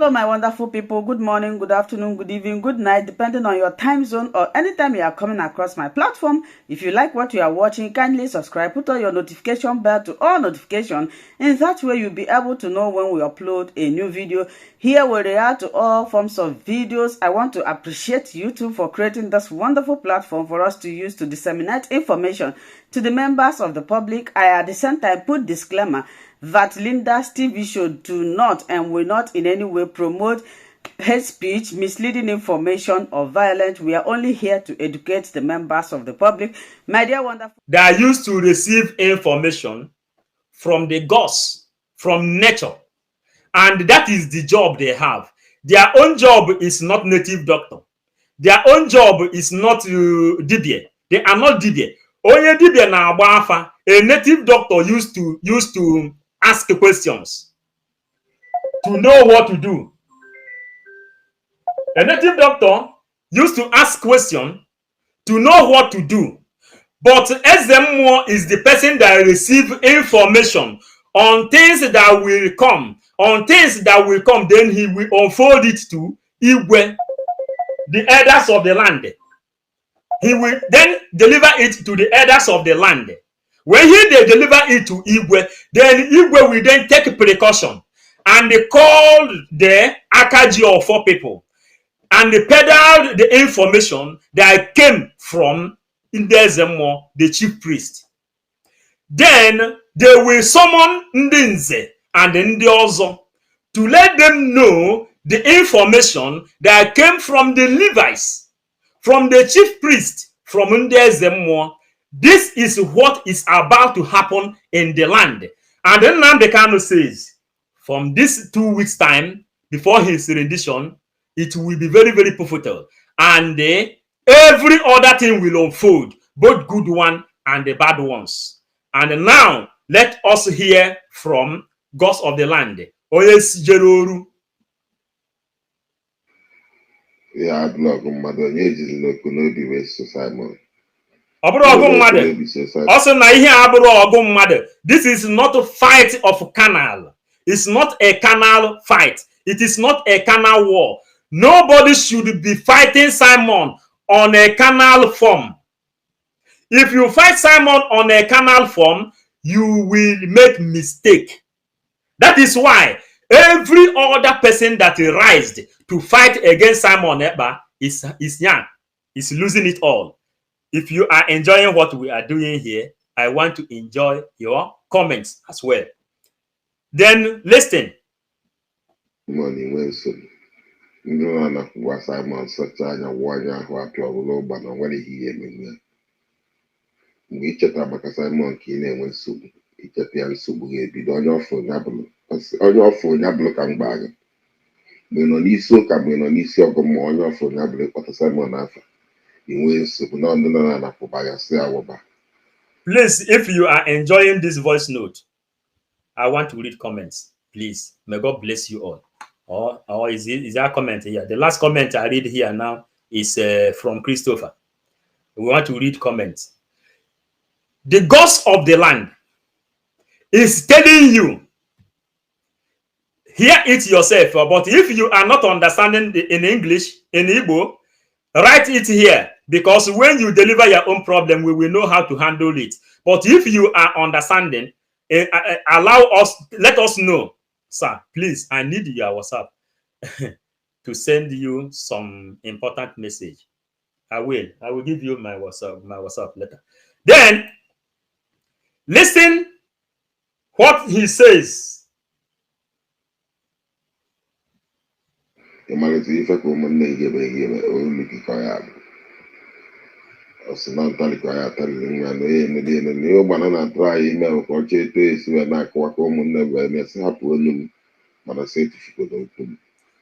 Hello, my wonderful people. Good morning, good afternoon, good evening, good night, depending on your time zone or anytime you are coming across my platform. If you like what you are watching, kindly subscribe, put on your notification bell to all notifications. In that way, you'll be able to know when we upload a new video. Here we react to all forms of videos. I want to appreciate YouTube for creating this wonderful platform for us to use to disseminate information to the members of the public. I at the same time put disclaimer that Linda's TV show do not and will not in any way promote hate speech, misleading information, or violence. We are only here to educate the members of the public. My dear wonderful. They are used to receive information from the gods, from nature. And that is the job they have. Their own job is not native doctor. Their own job is not dibia. They are not dibia. Onye dibia na agba afa. A native doctor used to ask questions to know what to do. A native doctor used to ask questions to know what to do. But SMO is the person that receives information on things that will come. Then he will unfold it to Igwe, the elders of the land. He will then deliver it to the elders of the land. When they deliver it to Igwe, then Igwe will then take precaution and they call the Akaji of 4 people and they peddled the information that came from Ndezemo, the chief priest. Then they will summon Ndinze and Ndiozo to let them know the information that came from the Levites, from the chief priest, from Ndezemo. This is what is about to happen in the land. And then Nnamdi KANU says, from this 2 weeks time, before his rendition, it will be very, very pivotal. And every other thing will unfold, both good one and the bad ones. And now, let us hear from gods of the land. Oyes Jeroru. Yeah, blog mother, Simon. Also, this is not a fight of canal. It's not a canal fight. It is not a canal war. Nobody should be fighting Simon on a canal form. If you fight Simon on a canal form, you will make mistake. That is why every other person that rised to fight against Simon Ekpa is young, is losing it all. If you are enjoying what we are doing here, I want to enjoy your comments as well. Then listen. Money when so no was Simon such a warrior who are low but on what he hear. We chat about Simon Kine when soup. Each at the soup be on your phone, on your phone, Nablo can bag. When on this so come when on this your go on your phone, Nablo, but Simon Alpha. Please, if you are enjoying this voice note, I want to read comments. Please, may God bless you all. Or is there a comment here? The last comment I read here now is from Christopher. We want to read comments. The gods of the land is telling you, hear it yourself. But if you are not understanding in English, in Igbo, write it here, because when you deliver your own problem, we will know how to handle it. But if you are understanding, let us know. Sir, please, I need your WhatsApp to send you some important message. I will give you my WhatsApp letter. Then, listen what he says.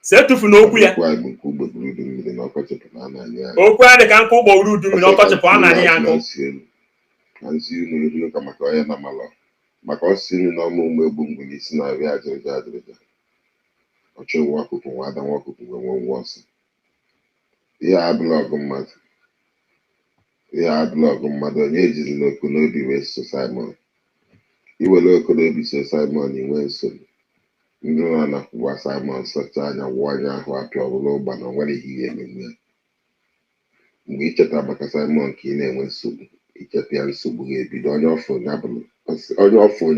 Setufu n'okwu ya. Okwu a dị ka nkụ ụgbọ uru dum n'ọkọchị pụọ na ya nkụ. Maka ọsị na ọmụ ụmụ egbu mgbe n'isi na-abịa ajịrịja. Ọchọ nwa ọkụkụ nwa ada nwa ọkụkụ nwe nwa ọsọ. Ihe a blọgụ mmadụ onye ejiri n'oku n'obi wee so Simon. Iwere oku n'obi so Simon inwe nsogbu. ndị nọ na kwụwa Simon sacha anya wụọ anya ahụ apịa ọbụla ụgba na nwere ihe ememe mgbe icheta maka Simon ka ị na-enwe nsogbu icheta ya nsogbu ga-ebido onye ọfụ onye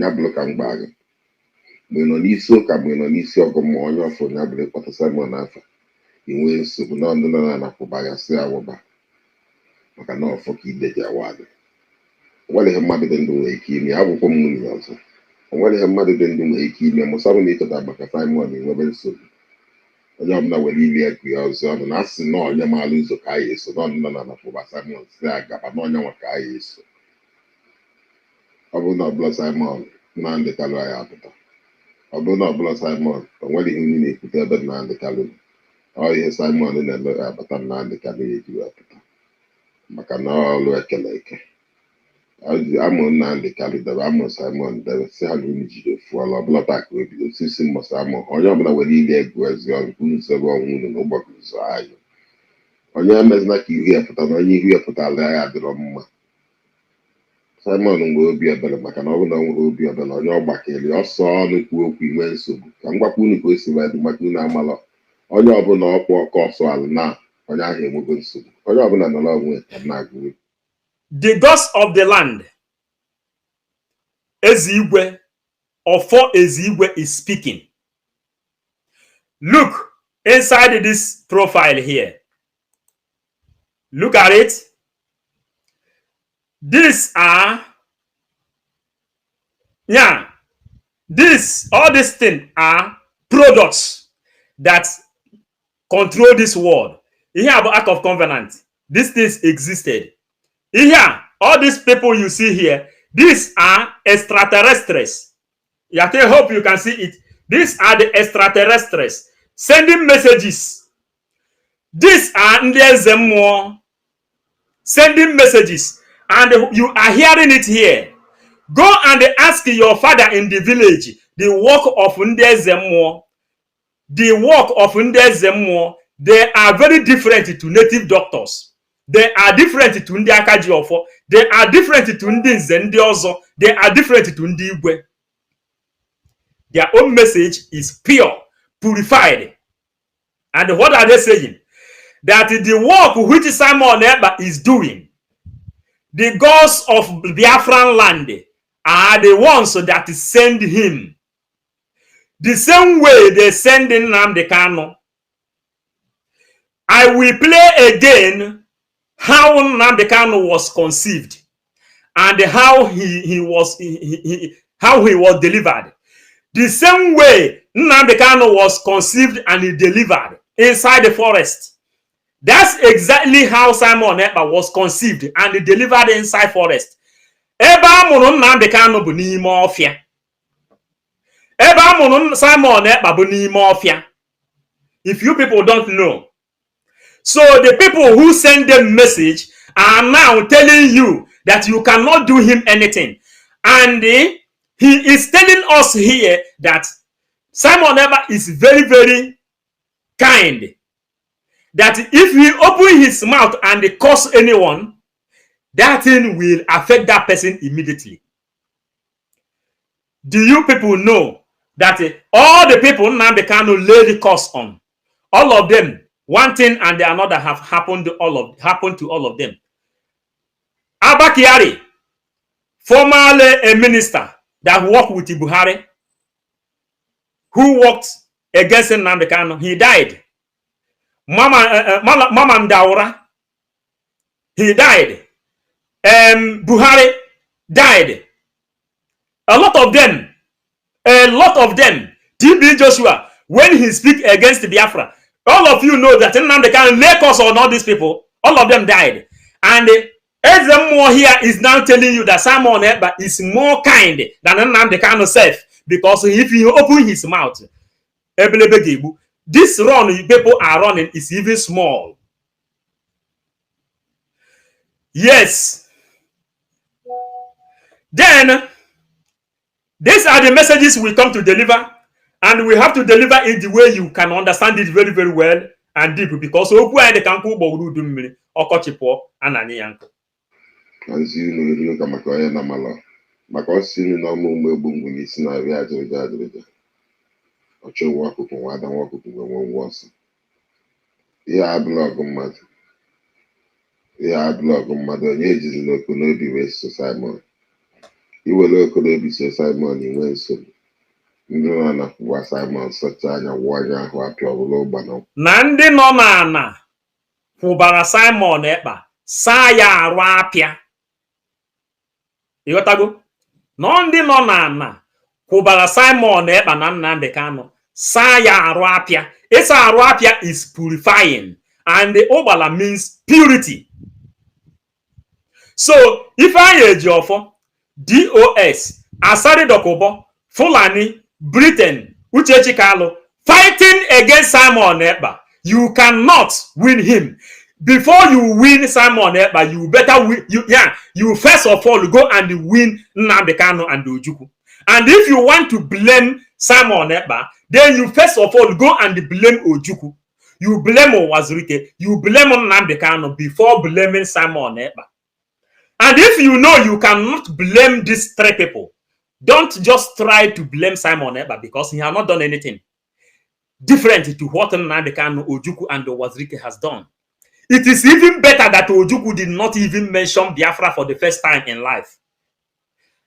abụrụ ka mgba gị mgbe nọ n'isi ụka mgbe nọ n'isi ọgụ ma onye ọfụ onye abụrụ ịkpọta Simon n'afọ inwee nsogbu na ndị nọ na-akwụba ya si awụba maka na ọfọ ka ide ji awadị onwere ihe mmadụ dị ndụ nwere ike ime akwụkwọ m nwunye ọzọ onwere ihe mmadụ dị ndụ nwere ike ime mụsa bụ na ịchọta maka Simon enwebe nsogbu onye ọbụla were ili ego ya ọzọ ọnụ na asị na onye maara ụzọ ka anyị eso n'ọnụ nọ na nakwụba Simon si agaba na onye nwa ka anyị eso ọ bụrụ na ọbụla Simon Nnamdi Kanu anyị apụta ọ bụrụ na ọbụla Simon onwere ihe unu na-ekwute ebe Nnamdi Kanu ọ ihe Simon na-eme abata Nnamdi Kanu ya eji apụta maka na ọrụ ekele eke amụ Nnamdi Kanu debe amụ Simon debe si ha na unu jide fụọla ọbụla taa ka o bido sisi mmụsa amụ onye ọbụla were ile ego ezi ọrụ unu sebe ọnwụ unu na ụgbọgụ ụzọ anyị onye emezina ka ihu ya pụta na onye ihu ya pụtara ya adịrọ mma Simon nwere obi ebere maka na ọ bụ na ọ nwere obi ebere onye ọgbakeli ọsọ ọnụ kwuo okwu inwe nsogbu ka m gwakwa unu ka o si wee dị maka unu amala onye ọbụla ọkpọ ọkọ ọsọ ala na onye ahụ enwego nsogbu onye ọbụla nọrọ onwe ka m na-agụ the gods of the land, Ezigwe, or for Ezigwe is speaking. Look inside this profile here. Look at it. These are, all these things are products that control this world. Here about Act of Covenant. These things existed. Here, all these people you see here, these are extraterrestrials. I hope you can see it. These are the extraterrestrials sending messages. These are Ndezemwo sending messages. And you are hearing it here. Go and ask your father in the village the work of Ndezemwo. The work of Ndezemwo, they are very different to native doctors. They are different to Ndi Akajiofo. They are different to Ndi Nzendi Ozo. They are different to Ndi Igwe. Their own message is pure, purified. And what are they saying? That the work which Simon Ekpa is doing, the gods of Biafran land are the ones that send him. The same way they send Nnamdi Kanu. I will play again how Nnamdi Kanu was conceived and how he was delivered. The same way Nnamdi Kanu was conceived and he delivered inside the forest. That's exactly how Simon Ekpa was conceived and delivered inside forest. Ebe amụrụ Nnamdi Kanu bụ n'ime ọfịa. Ebe amụrụ Simon Ekpa bụ n'ime ọfịa. If you people don't know. So the people who send them message are now telling you that you cannot do him anything. And he is telling us here that Simon Ekpa is very, very kind. That if he open his mouth and curse anyone, that thing will affect that person immediately. Do you people know that all the people Nnamdi Kanu laid curse on, all of them, one thing and the another have happened to all of them. Abba Kyari, formerly a minister that worked with Buhari, who worked against Nnamdi Kanu, he died. Mama Ndaura, he died. Buhari died. A lot of them. TB Joshua, when he speak against Biafra, all of you know that Nnamdi Kanu lay curse on all these people. All of them died. And Ezemwo here is now telling you that Simon Ekpa is more kind than Nnamdi Kanu self. Because if he open his mouth, this run people are running is even small. Yes. Then, these are the messages we come to deliver. And we have to deliver it the way you can understand it very, very well and deep. Because the kanku bogu do me okochipo anani yanko. Anzi no ka makoya na malo. Makosi ni no mu mebungu ni sina wi ajeja. ọchụ nwa ọkụkụ nwa ada nwa ọkụkụ nwe nwa ọsọ ihe abụlọgụ mmadụ onye ejizila okonobi wee so Simon iwere okonobi so Simon inwe nsogbu ndị nọ na kwụwa Simon sọcha anya wụọ anya ahụ apịa ọbụla ụgbana na ndị nọ n'ana kwụbara Simon Ekpa saa ya arụ apịa. Ịghọtago? Na ndị nọ n'ana kwụbara Simon Ekpa na Nnamdi Kanu saa ya arụ apịa. Ịsa arụ apịa is purifying and the ụgbala means purity. So ife anyị eji ọfọ DOS Asari Dokubo Fulani Britain Uchechi Kalu fighting against Simon Ekpa. You cannot win him. Before you win Simon Ekpa, you better win. You first of all go and win Nnamdi Kanu and Ojukwu. And if you want to blame Simon Ekpa, then you first of all go and blame Ojukwu. You blame Owazurike. You blame Nnamdi Kanu before blaming Simon Ekpa. And if you know you cannot blame these three people, don't just try to blame Simon Ekpa because he has not done anything different to what Nnamdi Kanu, Ojukwu, and Owazurike has done. It is even better that Ojukwu did not even mention Biafra for the first time in life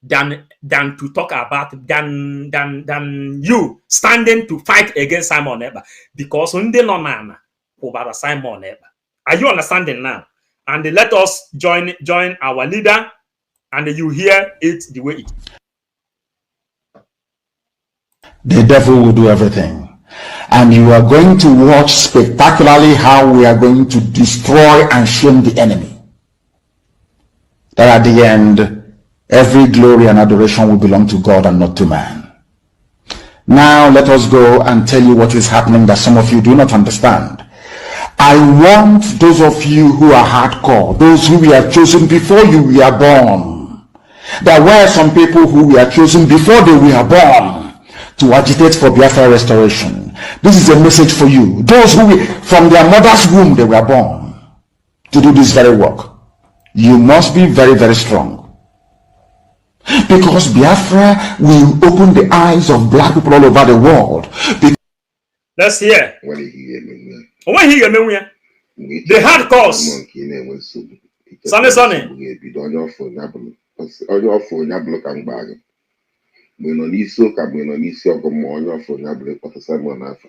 than to talk about than you standing to fight against Simon Ekpa because unde no nana kubara Simon Ekpa. Are you understanding now? And let us join our leader, and you hear it the way it is. The devil will do everything. And you are going to watch spectacularly how we are going to destroy and shame the enemy. That at the end, every glory and adoration will belong to God and not to man. Now let us go and tell you what is happening that some of you do not understand. I want those of you who are hardcore, those who were chosen before you were born. There were some people who were chosen before they were born to agitate for Biafra restoration. This is a message for you. Those who from their mother's womb they were born to do this very work. You must be very, very strong. Because Biafra will open the eyes of black people all over the world. Let's hear. The hard course. Sonny. Mgbe nọ n'isi ụka mgbe nọ n'isi ọgụ ma onye ọfọ ya bụrụ ịkpọta Simon afọ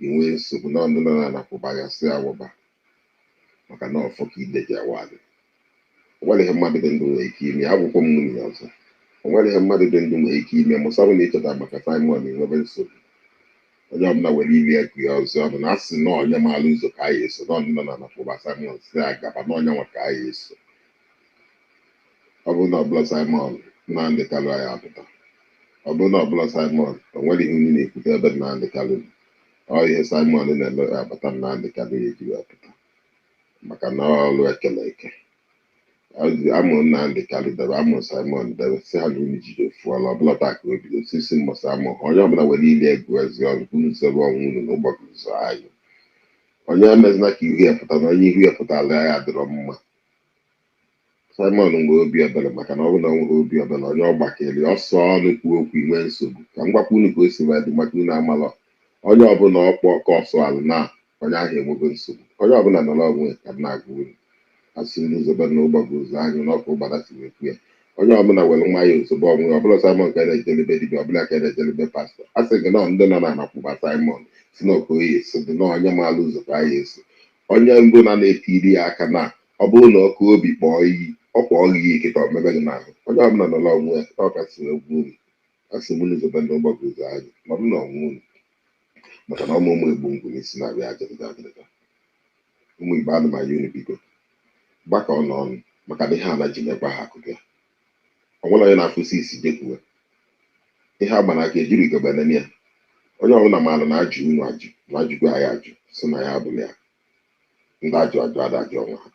inwe nsogbu na ndị nọ na kwụbaghasị awụba maka na ọfọ ka ide ji awadị onwere ihe mmadụ dị ndụ nwere ike ime akwụkwọ m nwunye ọzọ onwere ihe mmadụ dị ndụ nwere ike ime mụsabụ na ịchọta maka Simon enwebe nsogbu onye ọbụla were iri ego ya ọzọ ọnụ na asị na onye maara ụzọ ka anyị eso na ndị nọ na kwụba Simon si agaba na onye nwa ka anyị eso ọ bụrụ na ọbụla Simon Nnamdi Kanu anyị apụta ọ bụrụ na ọbụla Simon o nwere ihe unu na-ekwute ebe Nnamdi Kanu ọ ihe Simon na-eme abata Nnamdi Kanu eji apụta maka na ọlụ ekele eke amụ Nnamdi Kanu debe amụ Simon debe si ha na unu jide ofu ọla ọbụla taa ka o bido sisi mbọsị amụ onye ọbụla nwere ile ego ezi ọrụ unu sebe ọnwụ unu n'ụbọchị ụzọ anyị onye emezina ka ihu ya pụta na onye ihu ya pụtara ya adịrọ mma Simon nwere obi ebere maka na ọ bụrụ na nwere obi ebere onye ọgbakeli ọsọ ọnụ kwuo okwu inwe nsogbu ka m gwakwa unu ka o si wee dị maka unu amala onye ọbụla ọkpọ ka ọsọ ala na onye ahụ enwego nsogbu onye ọbụla nọrọ onwe ka na-agwa unu asị unu zobe na ụgbọgụ ụzọ anyị n'ọkụ ụgbada si wekwu ya onye ọbụla were nwayọ ozugbo onwe ọbụla Simon ka na-ejelebe dibịa ọbụla ka na-ejelebe pastọ a sị gị na ndị nọ na anakwụba Simon si na okoye eso dị na onye maara ụzọ ka anyị eso onye mbụ na-etiri ya aka na ọ bụrụ na ọkụ obi kpọọ iyi ọ kpọọ gị ike ka ọ mebe gị n'ahụ onye ọbụla nọrọ onwe ya ọ kasị egwu unu asị m unu zobe na ụgbọgụ ụzọ anyị ma ọ bụ na ọnwụ unu maka na ọmụmụ egbu ngwu n'isi na-abịa ajịrịga ụmụ Igbo anụmanya unu bigo gbakọ n'ọnụ maka na ihe ala ji mekwa ha akụkọ onwere onye na-afụsi isi jekwuwe ihe agba na aka ejiri gobelene ya onye ọbụla maara na ajụ unu ajụ na ajụgo anyị ajụ so na ya abụla ya ndị ajụ adajụ ọnwa ha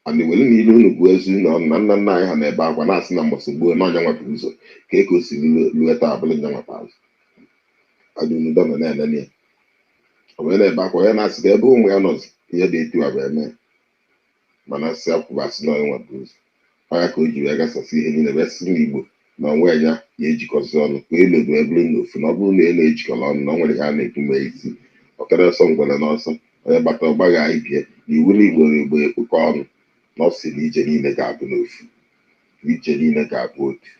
ana were na ilu unu bụ ezi na ọnụ na nna nna anyị ha na-ebe akwa na-asị na mgbọsị gbuo na ọnya nwepụ ụzọ ka e ka o si lueta abụla nya nwata azụ adị unu dọnọ na-enene ya onwe na-ebe akwa ya na-asị ka ebe ụmụ ya nọzi ihe dị etu a bụ eme mana si akwụbasị na onye nwepụ ụzọ ọya ka o ji wee gasasị ihe niile wee sị n'Igbo na onwe ya ejikọzi ọnụ ka elodo ebulu n'ofu na ọ bụrụ na na-ejikọrọ ọnụ na ọ nwere ha na-ekwu ma ezi ọkara ọsọ ngwere n'ọsọ onye gbata ọgbagha ibie na iwu na igbo igbo ekpukọ ọnụ na ọ sị na ije niile ga-abụ n'ofu ije niile ga-abụ otu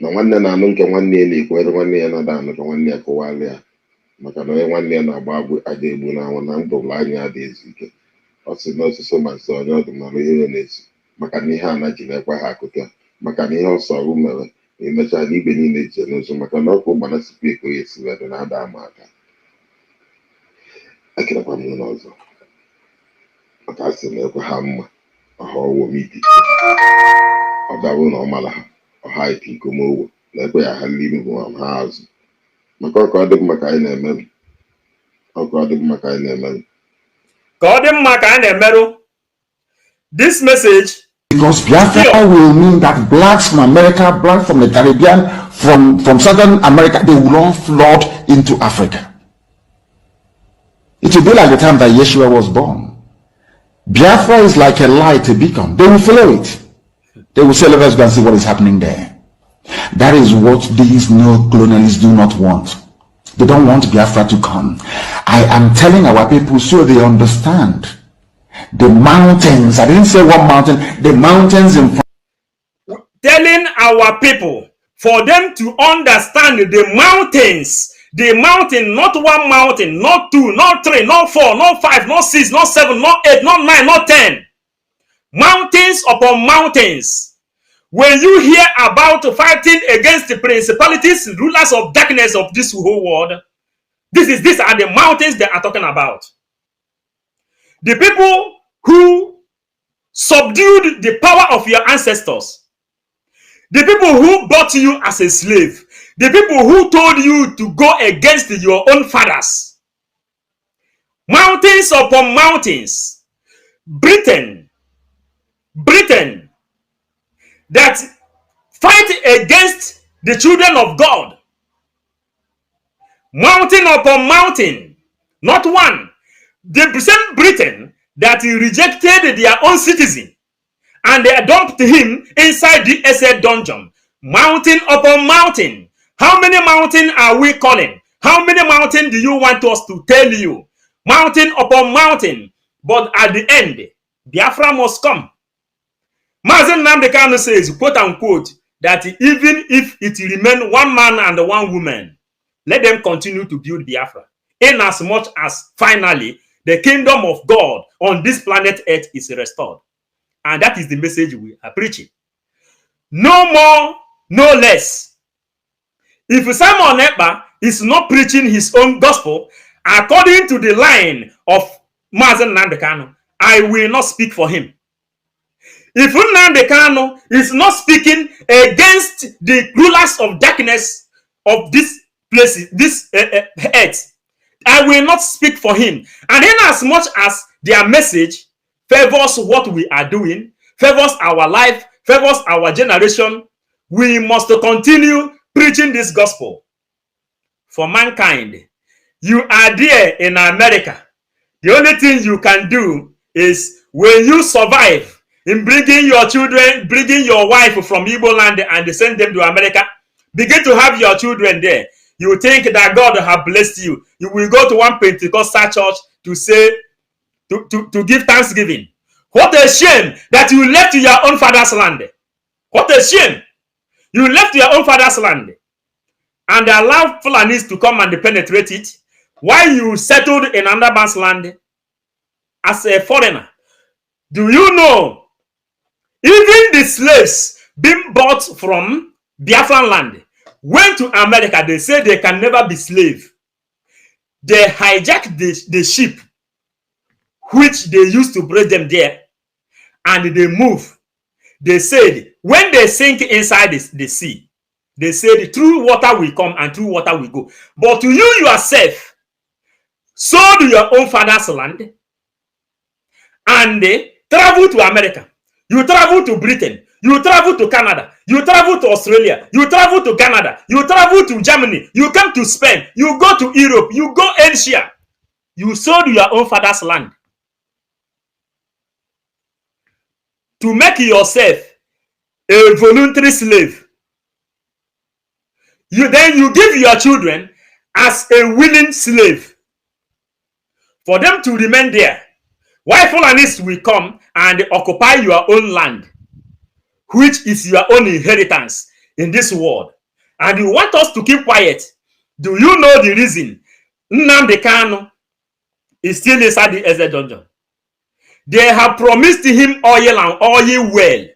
na nwanne na-anụ nke nwanne ya na-ekwu ebe nwanne ya nada anụ ka nwanne ya kụwalị ya maka na onye nwanne ya na-agba agwụ aja egbu n'anwụ na ndụlụ anya dị ezu ike ọ sị n'osisi ma nsị onye ọdụmara ihe na-esi maka na ihe ana ji na-ekwe ha akụkọ maka na ihe ọsọ ọrụ mere na emechaa na igwe niile ji n'ụzọ maka na ọkụ ụgbana sipu eko ya esi wedị na-ada ama aka ekerekwa m ụlọ ọzọ maka a sị na-ekwe ha mma ọha ọwụwa miti ọ dabụ na ọ mara ha ọha ike ikomowo na-ekwe ya ha nri bụ ha azụ maka ọkụ ọ dị mma ka anyị na-emerụ ọkụ ọ dị mma ka anyị na-emerụ ka ọ dị mma ka anyị na-emerụ this message. Because Biafra will mean that blacks from America, blacks from the Caribbean, from Southern America, they will all flood into Africa. It will be like the time that Yeshua was born. Biafra is like a light, a beacon. They will follow it. They will say, let us go and see what is happening there. That is what these neo-colonialists do not want. They don't want Biafra to come. I am telling our people so they understand. The mountains, I didn't say one mountain, the mountains in front. Telling our people for them to understand the mountains. The mountain, not one mountain, not two, not three, not four, not five, not six, not seven, not eight, not nine, not 10. Mountains upon mountains. When you hear about fighting against the principalities, rulers of darkness of this whole world, these are the mountains they are talking about. The people who subdued the power of your ancestors. The people who bought you as a slave. The people who told you to go against your own fathers. Mountains upon mountains. Britain that fight against the children of God. Mountain upon mountain. Not one. The same Britain that rejected their own citizen and they dumped him inside the SA dungeon. Mountain upon mountain. How many mountains are we calling? How many mountains do you want us to tell you? Mountain upon mountain. But at the end, Biafra must come. MAZI Nnamdi KANU says, quote unquote, that even if it remain one man and one woman, let them continue to build Biafra. In as much as finally, the kingdom of God on this planet Earth is restored. And that is the message we are preaching. No more, no less. If Simon Ekpa is not preaching his own gospel, according to the line of MAZI Nnamdi KANU, I will not speak for him. If Nnamdi KANU is not speaking against the rulers of darkness of this place, this earth, I will not speak for him. And in as much as their message favors what we are doing, favors our life, favors our generation, we must continue preaching this gospel for mankind. You are there in America. The only thing you can do is when you survive in bringing your children, bringing your wife from Igbo land and send them to America, begin to have your children there. You think that God has blessed you. You will go to one Pentecostal church to say, to give thanksgiving. What a shame that you left your own father's land. What a shame. You left your own father's land and allowed Fulanis to come and penetrate it while you settled in another man's land as a foreigner. Do you know, even the slaves being bought from Biafran land went to America, they say they can never be slave. They hijacked the ship which they used to bring them there and they move. They said when they sink inside the sea, they said through water will come and through water will go. But you yourself sold your own father's land and they travel to America. You travel to Britain. You travel to Canada. You travel to Australia. You travel to Canada. You travel to Germany. You come to Spain. You go to Europe. You go Asia. You sold your own father's land to make yourself a voluntary slave. Then you give your children as a willing slave for them to remain there. While Fulanis will come and occupy your own land, which is your own inheritance in this world. And you want us to keep quiet. Do you know the reason Nnamdi KANU is still inside the exile dungeon? They have promised him oil and oil well.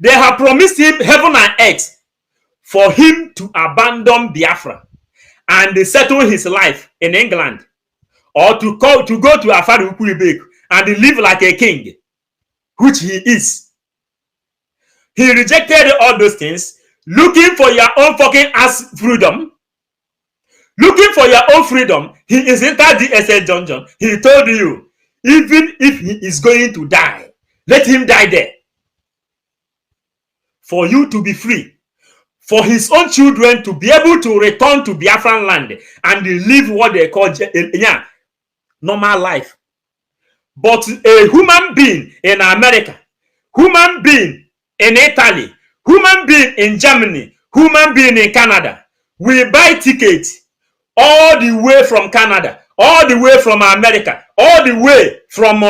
They have promised him heaven and earth for him to abandon Biafra and settle his life in England, or to go to Afari Ukulibek and live like a king, which he is. He rejected all those things, looking for your own fucking ass freedom. Looking for your own freedom. He is inside the exile dungeon. He told you, even if he is going to die, let him die there. For you to be free. For his own children to be able to return to Biafran land and live what they call normal life. But a human being in America, human being in Italy, human being in Germany, human being in Canada, will buy tickets all the way from Canada, all the way from America, all the way from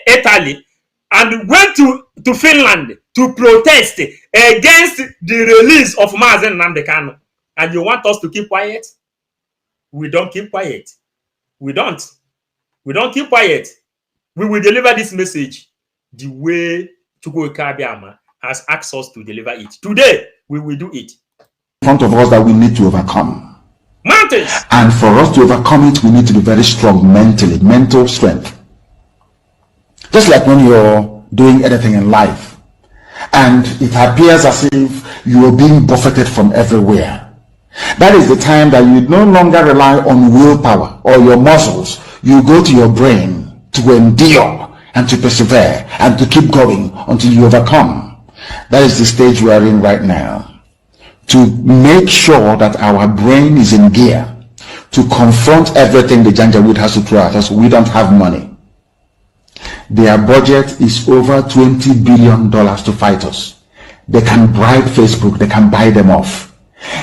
Italy, and went to Finland to protest against the release of MAZI Nnamdi KANU. And you want us to keep quiet? We don't keep quiet. We don't. We don't keep quiet. We will deliver this message the way Chukwu Kabiama has asked us to deliver it. Today, we will do it. In front of us that we need to overcome. Mountains. And for us to overcome it, we need to be very strong mentally, mental strength. Just like when you're doing anything in life, and it appears as if you are being buffeted from everywhere. That is the time that you no longer rely on willpower or your muscles. You go to your brain to endure and to persevere and to keep going until you overcome. That is the stage we are in right now. To make sure that our brain is in gear to confront everything the Janjaweed has to throw at us. We don't have money. Their budget is over $20 billion to fight us. They can bribe Facebook. They can buy them off.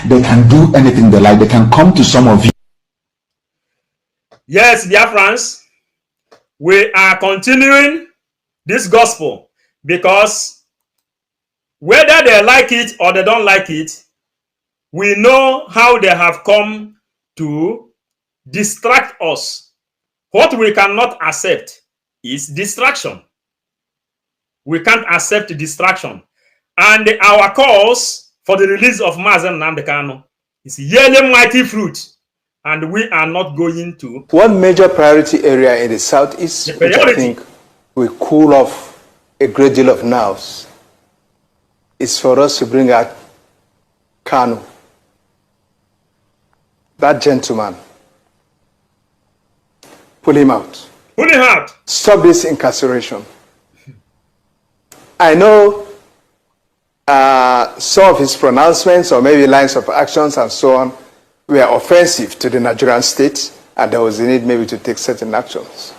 They can do anything they like. They can come to some of you. Yes, dear friends, we are continuing this gospel because whether they like it or they don't like it, we know how they have come to distract us. What we cannot accept is distraction. We can't accept distraction. And our cause for the release of MAZI Nnamdi KANU is yielding mighty fruit. And we are not going to. One major priority area in the southeast, which I think will cool off a great deal of nerves, is for us to bring out KANU. That gentleman. Pull him out. Pull him out. Stop this incarceration. I know some of his pronouncements or maybe lines of actions and so on were offensive to the Nigerian state, and there was a need maybe to take certain actions.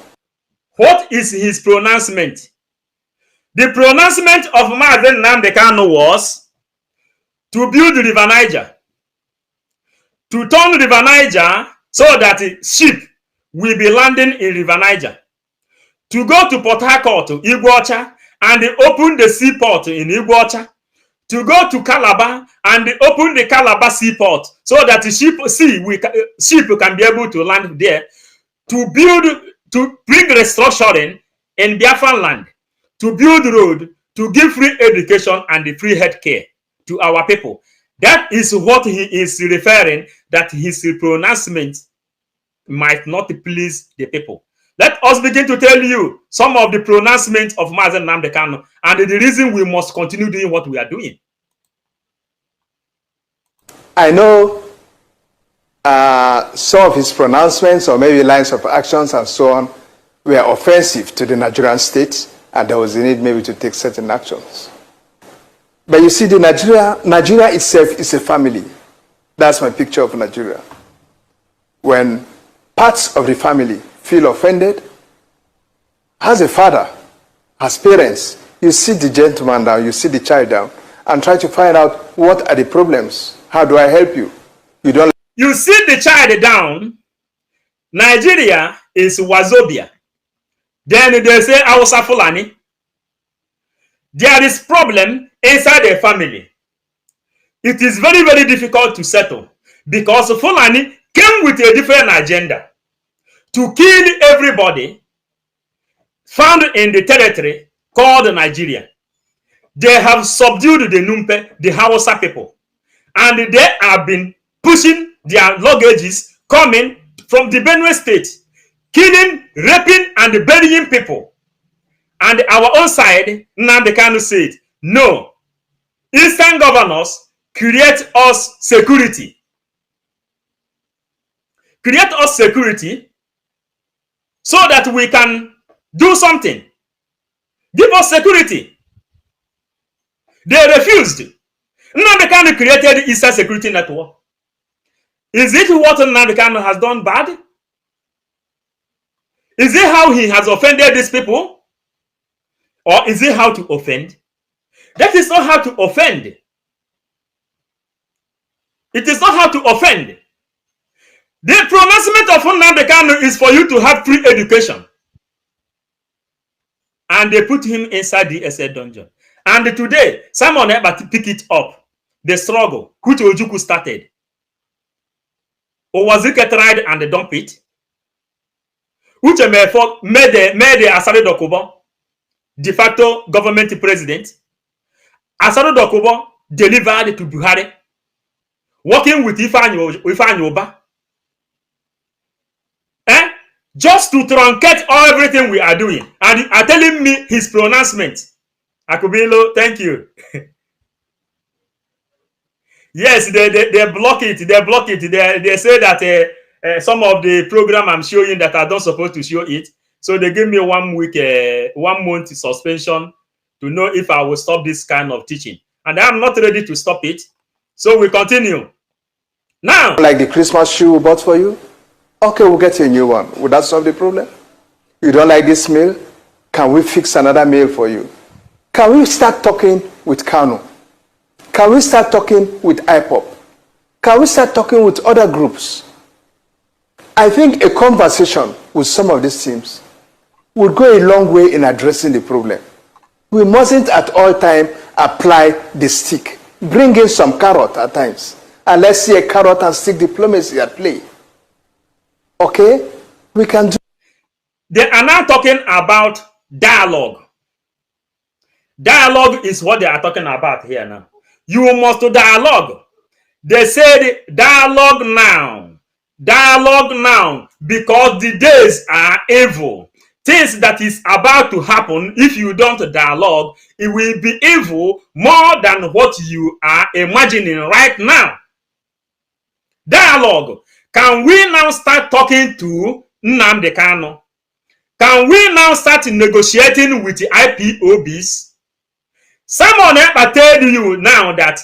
What is his pronouncement? The pronouncement of MAZI Nnamdi KANU was to build the River Niger, to turn the River Niger so that ship will be landing in River Niger, to go to Port Harcourt, Iguacha, and open the seaport in Iguacha, to go to Calabar and open the Calabar seaport so that the ship can be able to land there, to bring restructuring in Biafran land, to build road, to give free education and free health care to our people. That is what he is referring, that his pronouncement might not please the people. Let us begin to tell you some of the pronouncements of MAZI Nnamdi KANU and the reason we must continue doing what we are doing. I know some of his pronouncements or maybe lines of actions and so on were offensive to the Nigerian state, and there was a need maybe to take certain actions. But you see, Nigeria itself is a family. That's my picture of Nigeria. When parts of the family feel offended, has a father, has parents, You sit the gentleman down, you sit the child down, and try to find out what are the problems. How do I help you? You don't. You sit the child down. Nigeria is Wazobia. Then they say Hausa Fulani. There is problem inside the family. It is very, very difficult to settle because Fulani came with a different agenda to kill everybody found in the territory called Nigeria. They have subdued the Numpe, the Hausa people, and they have been pushing their luggages coming from the Benue state, killing, raping, and burying people. And our own side, Nnamdi KANU said, no, Eastern governors create us security. Create us security so that we can do something. Give us security. They refused. Nnamdi KANU created Eastern Security Network. Is it what Nnamdi KANU has done bad? Is it how he has offended these people? Or is it how to offend? That is not how to offend. It is not how to offend. The pronouncement of Nnamdi KANU is for you to have free education. And they put him inside the SA dungeon. And today, someone Ekpa pick it up. The struggle, which Ojukwu started. Or was it tried and dump it? Which made the Asari Dokubo de facto government president. Asari Dokubo delivered to Buhari, working with Ifeanyi Oba. Just to truncate everything we are doing. And you are telling me his pronouncement. Akubilo, thank you. Yes, they block it. They block it. They say that some of the program I'm showing that I don't supposed to show it. So they give me 1 week, 1 month suspension to know if I will stop this kind of teaching. And I'm not ready to stop it. So we continue. Now, like the Christmas shoe we bought for you? Okay, we'll get you a new one. Would that solve the problem? You don't like this meal? Can we fix another meal for you? Can we start talking with KANU? Can we start talking with IPOP? Can we start talking with other groups? I think a conversation with some of these teams would go a long way in addressing the problem. We mustn't at all times apply the stick. Bring in some carrot at times. And let's see a carrot and stick diplomacy at play. Okay? We can do. They are now talking about dialogue. Dialogue is what they are talking about here now. You must dialogue. They said dialogue now. Dialogue now. Because the days are evil. Things that is about to happen, if you don't dialogue, it will be evil more than what you are imagining right now. Dialogue. Can we now start talking to Nnamdi KANU? Can we now start negotiating with the IPOBs? Someone Ekpa tell you now that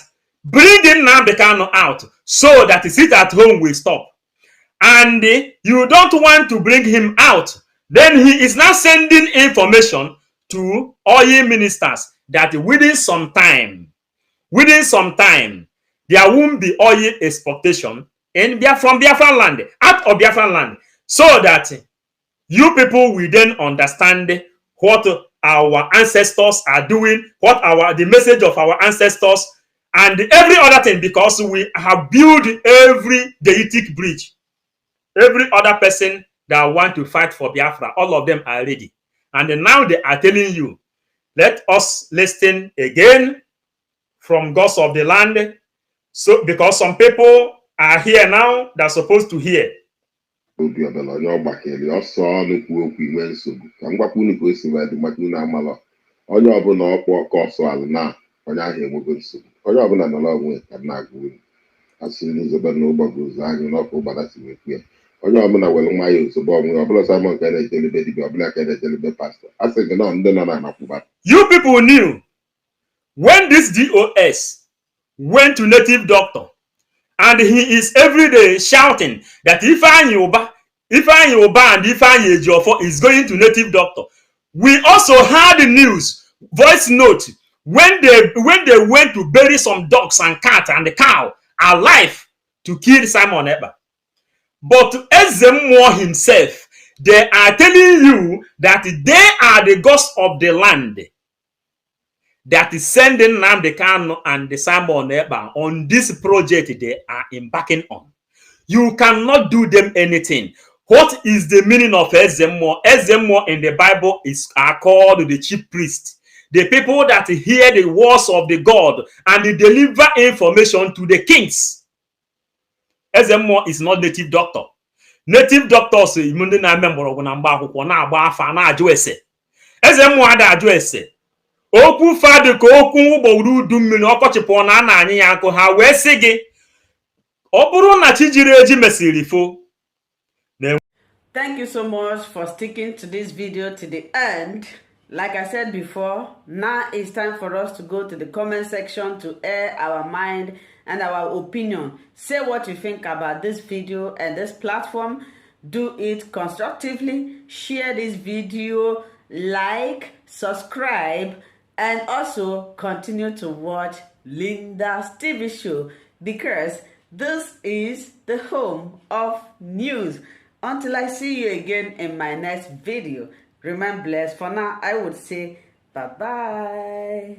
bringing Nnamdi KANU out so that the sit at home will stop. And you don't want to bring him out. Then he is now sending information to oil ministers that within some time, there won't be oil exportation from Biafra land, out of Biafra land, so that you people will then understand what our ancestors are doing, what the message of our ancestors, and every other thing, because we have built every deitic bridge. Every other person that want to fight for Biafra, all of them are ready. And now they are telling you, let us listen again from gods of the land. So, because some people are here now that are supposed to hear. You people knew when this DOS went to native doctor, and he is every day shouting that Ifeanyi Oba and Ifeanyi Ejiofor is going to native doctor. We also heard the news voice note when they went to bury some dogs and cats and the cow alive to kill Simon Ekpa. But Ezemo himself, they are telling you that they are the gods of the land that is sending Nnamdi KANU and the Simon Ekpa on this project they are embarking on. You cannot do them anything. What is the meaning of Ezemo? Ezemo in the Bible are called the chief priest. The people that hear the words of the God and they deliver information to the kings. Ezemo is not native doctor. Native doctors imunde na member na mgba akwụkwọ na-agba afa na-ajụ ese. Ezemo ada ajụ ese. Okwu fadị ka okwu ụgbọrụ udu mmiri ọkọchịpụ na ana anyị ya nkụ ha wee sị gị ọ bụrụ na chi jiri eji mesiri fo. Thank you so much for sticking to this video to the end. Like I said before, now it's time for us to go to the comment section to air our mind and our opinion. Say what you think about this video and this platform. Do it constructively. Share this video, like, subscribe, and also continue to watch Linda's TV show because this is the home of news. Until I see you again in my next video, remain blessed. For now, I would say bye-bye.